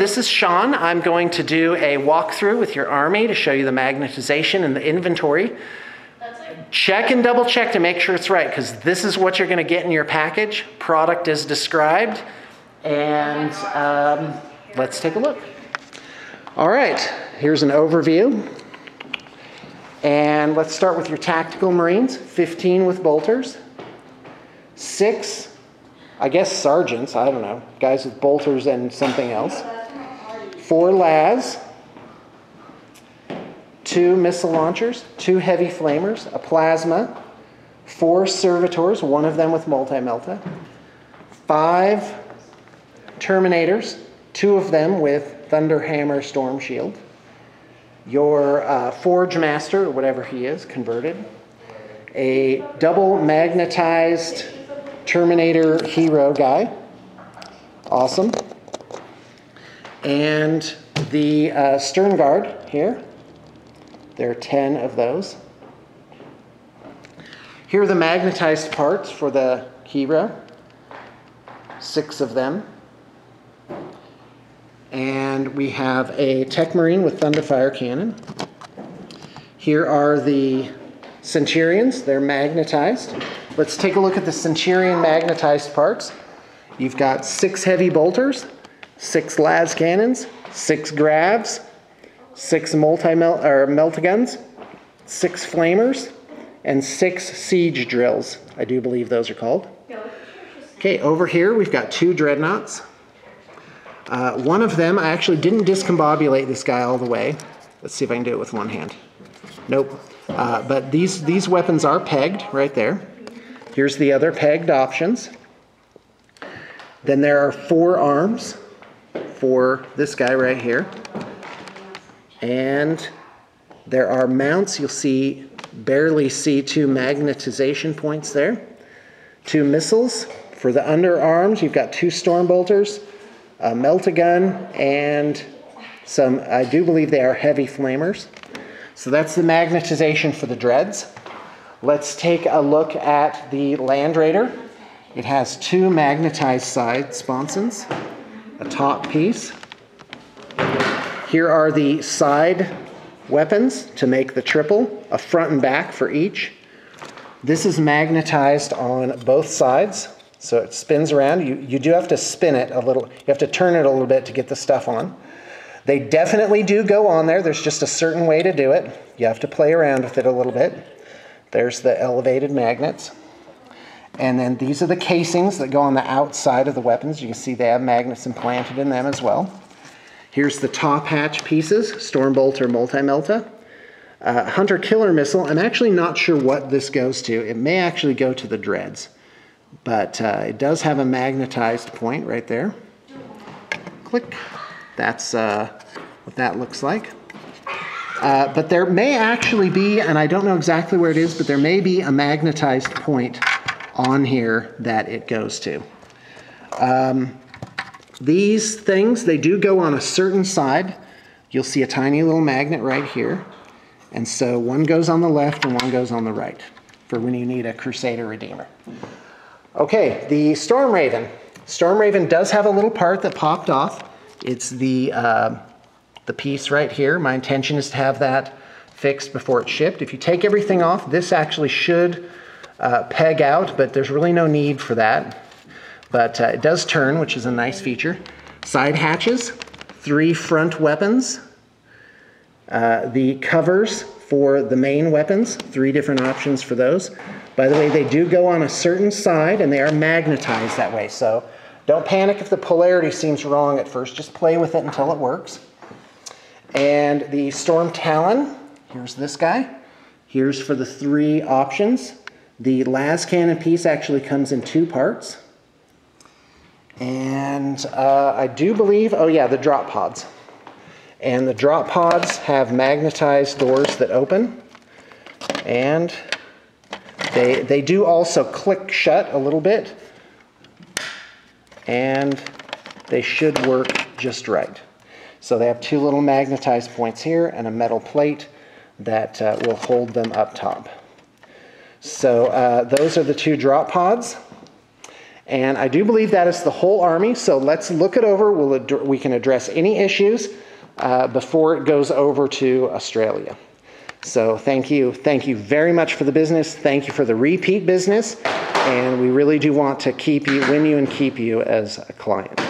this is Shawn. I'm going to do a walkthrough with your Army to show you the magnetization and the inventory. Check and double check to make sure it's right, because this is what you're going to get in your package. Product is described. And let's take a look. All right, here's an overview. And let's start with your tactical Marines, 15 with bolters, 6, I guess sergeants, I don't know, guys with bolters and something else, 4 LAS, 2 missile launchers, 2 heavy flamers, a plasma, 4 servitors, one of them with multi-melta, 5 terminators, 2 of them with Thunderhammer Storm Shield, your Forge Master, or whatever he is, converted, a double magnetized Terminator hero guy, awesome, and the Stern Guard here. There are 10 of those. Here are the magnetized parts for the hero, 6 of them. And we have a Tech Marine with Thunderfire Cannon. Here are the Centurions, they're magnetized. Let's take a look at the Centurion magnetized parts. You've got 6 heavy bolters, 6 las cannons, 6 gravs, 6 melta-guns, 6 flamers, and 6 siege drills. I do believe those are called. Okay, over here we've got 2 dreadnoughts. One of them, I actually didn't discombobulate this guy all the way. Let's see if I can do it with one hand. Nope. But these weapons are pegged right there. Here's the other pegged options. Then there are 4 arms for this guy right here. And there are mounts. You'll barely see 2 magnetization points there. 2 missiles. For the underarms, you've got 2 storm bolters, a melta-gun, and some, I do believe they are heavy flamers. So that's the magnetization for the dreads. Let's take a look at the Land Raider. It has 2 magnetized side sponsons, a top piece. Here are the side weapons to make the triple, a front and back for each. This is magnetized on both sides, so it spins around. You do have to spin it a little. You have to turn it a little bit to get the stuff on. They definitely do go on there. There's just a certain way to do it. You have to play around with it a little bit. There's the elevated magnets. And then these are the casings that go on the outside of the weapons. You can see they have magnets implanted in them as well. Here's the top hatch pieces, Storm Bolter, multi-melta. Hunter Killer Missile, I'm actually not sure what this goes to. It may actually go to the dreads. But it does have a magnetized point right there. Click. That's what that looks like. But there may actually be, and I don't know exactly where it is, but there may be a magnetized point on here that it goes to. These things, they do go on a certain side. You'll see a tiny little magnet right here. And so one goes on the left and one goes on the right for when you need a Crusader Redeemer. Okay, the Storm Raven. Storm Raven does have a little part that popped off. It's the piece right here. My intention is to have that fixed before it's shipped. If you take everything off, this actually should peg out, but there's really no need for that. But it does turn, which is a nice feature. Side hatches, 3 front weapons. The covers for the main weapons, 3 different options for those. By the way, they do go on a certain side and they are magnetized that way. So don't panic if the polarity seems wrong at first. Just play with it until it works. And the Storm Talon, here's this guy. Here's for the 3 options. The las cannon piece actually comes in 2 parts. And I do believe, oh yeah, the drop pods. And the drop pods have magnetized doors that open. And they do also click shut a little bit. And they should work just right. So they have 2 little magnetized points here and a metal plate that will hold them up top. So those are the 2 drop pods. And I do believe that is the whole Army, so let's look it over. We can address any issues before it goes over to Australia. So thank you very much for the business. Thank you for the repeat business, and we really do want to win you and keep you as a client.